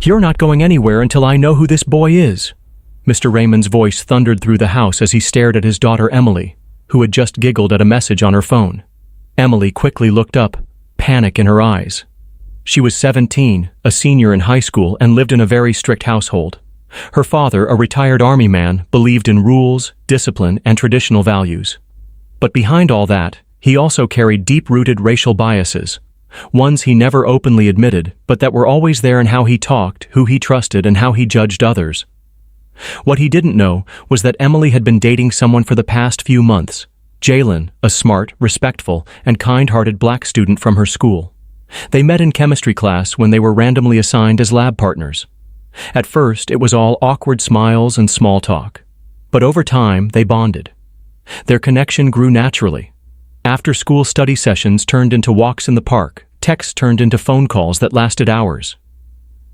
"You're not going anywhere until I know who this boy is." Mr. Raymond's voice thundered through the house as he stared at his daughter Emily, who had just giggled at a message on her phone. Emily quickly looked up, panic in her eyes. She was 17, a senior in high school, and lived in a very strict household. Her father, a retired army man, believed in rules, discipline, and traditional values. But behind all that, he also carried deep-rooted racial biases, ones he never openly admitted, but that were always there in how he talked, who he trusted, and how he judged others. What he didn't know was that Emily had been dating someone for the past few months, Jalen, a smart, respectful, and kind-hearted black student from her school. They met in chemistry class when they were randomly assigned as lab partners. At first, it was all awkward smiles and small talk. But over time, they bonded. Their connection grew naturally. After-school study sessions turned into walks in the park, texts turned into phone calls that lasted hours.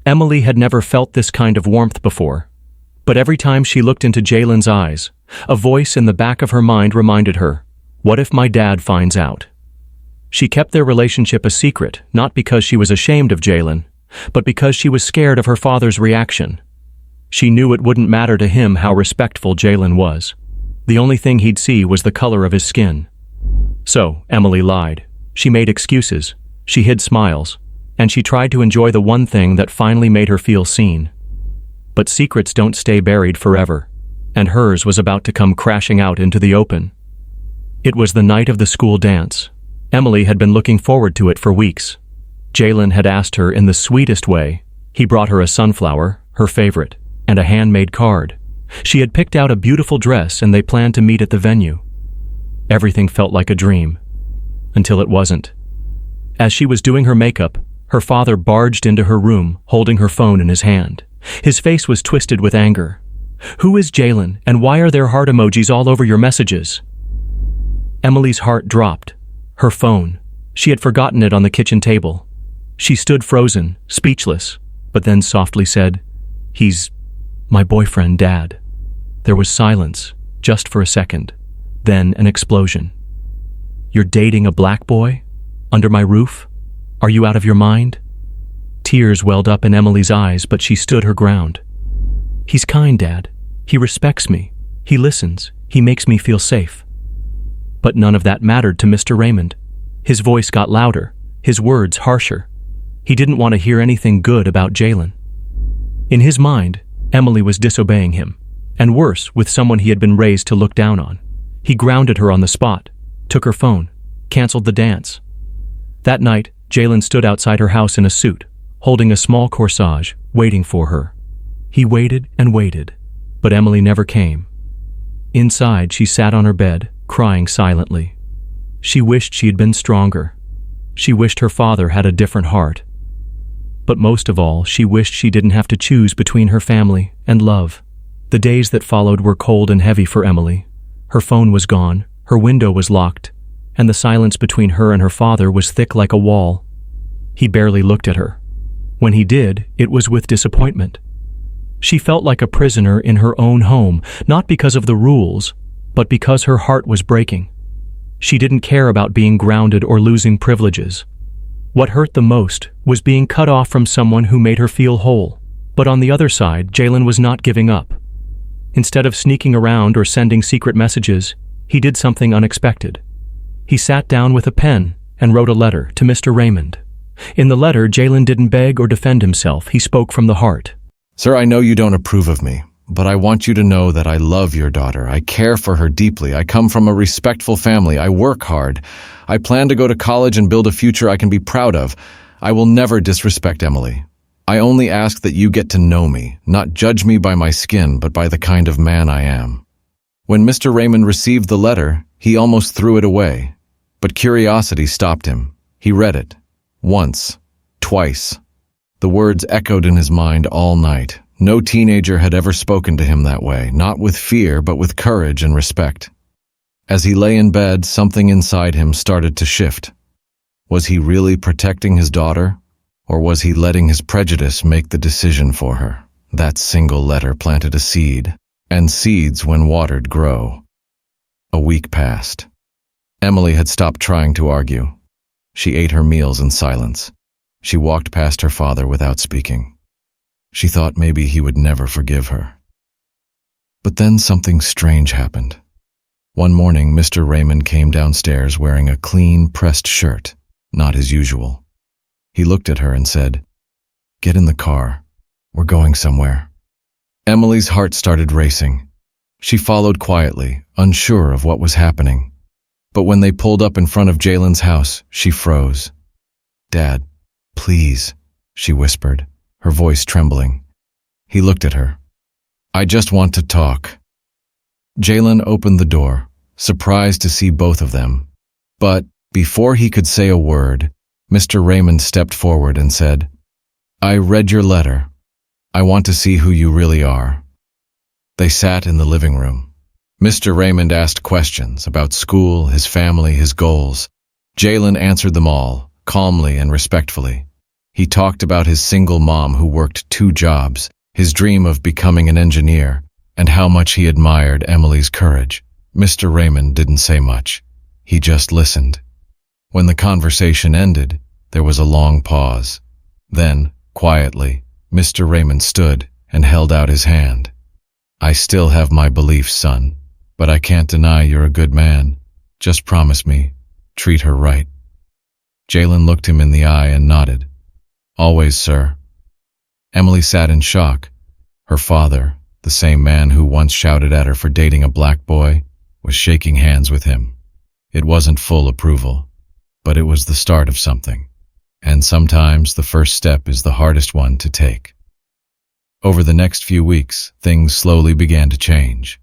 Emily had never felt this kind of warmth before. But every time she looked into Jalen's eyes, a voice in the back of her mind reminded her, "What if my dad finds out?" She kept their relationship a secret, not because she was ashamed of Jalen, but because she was scared of her father's reaction. She knew it wouldn't matter to him how respectful Jalen was. The only thing he'd see was the color of his skin. So, Emily lied. She made excuses. She hid smiles. And she tried to enjoy the one thing that finally made her feel seen. But secrets don't stay buried forever, and hers was about to come crashing out into the open. It was the night of the school dance. Emily had been looking forward to it for weeks. Jalen had asked her in the sweetest way. He brought her a sunflower, her favorite, and a handmade card. She had picked out a beautiful dress and they planned to meet at the venue. Everything felt like a dream, until it wasn't. As she was doing her makeup, her father barged into her room, holding her phone in his hand. His face was twisted with anger. "Who is Jalen, and why are there heart emojis all over your messages?" Emily's heart dropped. Her phone. She had forgotten it on the kitchen table. She stood frozen, speechless, but then softly said, "He's my boyfriend, Dad." There was silence, just for a second. Then an explosion. "You're dating a black boy? Under my roof? Are you out of your mind?" Tears welled up in Emily's eyes, but she stood her ground. "He's kind, Dad. He respects me. He listens. He makes me feel safe." But none of that mattered to Mr. Raymond. His voice got louder, his words harsher. He didn't want to hear anything good about Jalen. In his mind, Emily was disobeying him, and worse, with someone he had been raised to look down on. He grounded her on the spot, took her phone, canceled the dance. That night, Jalen stood outside her house in a suit, holding a small corsage, waiting for her. He waited and waited, but Emily never came. Inside, she sat on her bed, crying silently. She wished she had been stronger. She wished her father had a different heart. But most of all, she wished she didn't have to choose between her family and love. The days that followed were cold and heavy for Emily. Her phone was gone, her window was locked, and the silence between her and her father was thick like a wall. He barely looked at her. When he did, it was with disappointment. She felt like a prisoner in her own home, not because of the rules, but because her heart was breaking. She didn't care about being grounded or losing privileges. What hurt the most was being cut off from someone who made her feel whole. But on the other side, Jalen was not giving up. Instead of sneaking around or sending secret messages, he did something unexpected. He sat down with a pen and wrote a letter to Mr. Raymond. In the letter, Jalen didn't beg or defend himself. He spoke from the heart. "Sir, I know you don't approve of me, but I want you to know that I love your daughter. I care for her deeply. I come from a respectful family. I work hard. I plan to go to college and build a future I can be proud of. I will never disrespect Emily. I only ask that you get to know me, not judge me by my skin, but by the kind of man I am." When Mr. Raymond received the letter, he almost threw it away. But curiosity stopped him. He read it. Once. Twice. The words echoed in his mind all night. No teenager had ever spoken to him that way, not with fear, but with courage and respect. As he lay in bed, something inside him started to shift. Was he really protecting his daughter? Or was he letting his prejudice make the decision for her? That single letter planted a seed, and seeds, when watered, grow. A week passed. Emily had stopped trying to argue. She ate her meals in silence. She walked past her father without speaking. She thought maybe he would never forgive her. But then something strange happened. One morning, Mr. Raymond came downstairs wearing a clean, pressed shirt, not his usual. He looked at her and said, "Get in the car. We're going somewhere." Emily's heart started racing. She followed quietly, unsure of what was happening. But when they pulled up in front of Jalen's house, she froze. "Dad, please," she whispered, her voice trembling. He looked at her. "I just want to talk." Jalen opened the door, surprised to see both of them. But before he could say a word, Mr. Raymond stepped forward and said, "I read your letter. I want to see who you really are." They sat in the living room. Mr. Raymond asked questions about school, his family, his goals. Jalen answered them all, calmly and respectfully. He talked about his single mom who worked 2 jobs, his dream of becoming an engineer, and how much he admired Emily's courage. Mr. Raymond didn't say much. He just listened. When the conversation ended, there was a long pause. Then, quietly, Mr. Raymond stood and held out his hand. "I still have my beliefs, son, but I can't deny you're a good man. Just promise me, treat her right." Jalen looked him in the eye and nodded. "Always, sir." Emily sat in shock. Her father, the same man who once shouted at her for dating a black boy, was shaking hands with him. It wasn't full approval, but it was the start of something. And sometimes the first step is the hardest one to take. Over the next few weeks, things slowly began to change.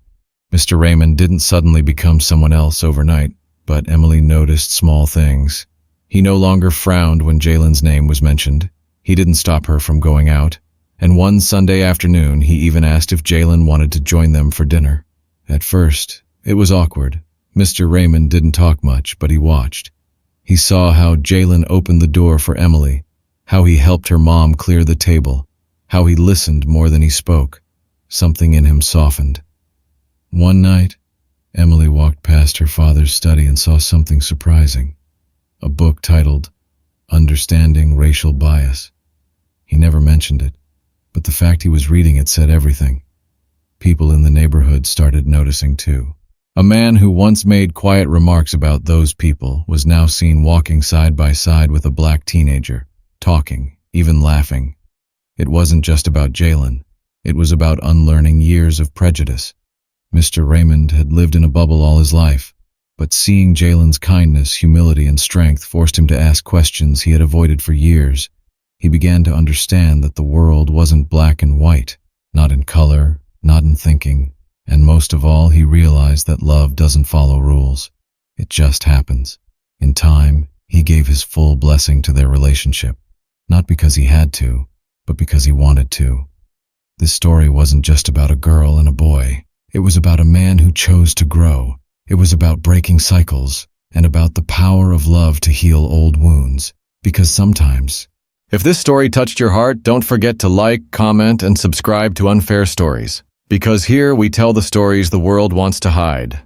Mr. Raymond didn't suddenly become someone else overnight, but Emily noticed small things. He no longer frowned when Jalen's name was mentioned. He didn't stop her from going out. And one Sunday afternoon, he even asked if Jalen wanted to join them for dinner. At first, it was awkward. Mr. Raymond didn't talk much, but he watched. He saw how Jalen opened the door for Emily, how he helped her mom clear the table, how he listened more than he spoke. Something in him softened. One night, Emily walked past her father's study and saw something surprising. A book titled Understanding Racial Bias. He never mentioned it, but the fact he was reading it said everything. People in the neighborhood started noticing too. A man who once made quiet remarks about those people was now seen walking side by side with a black teenager, talking, even laughing. It wasn't just about Jalen. It was about unlearning years of prejudice. Mr. Raymond had lived in a bubble all his life, but seeing Jalen's kindness, humility, and strength forced him to ask questions he had avoided for years. He began to understand that the world wasn't black and white, not in color, not in thinking, and most of all, he realized that love doesn't follow rules. It just happens. In time, he gave his full blessing to their relationship, not because he had to, but because he wanted to. This story wasn't just about a girl and a boy. It was about a man who chose to grow. It was about breaking cycles, and about the power of love to heal old wounds. Because sometimes, if this story touched your heart, don't forget to like, comment, and subscribe to Unfair Stories. Because here we tell the stories the world wants to hide.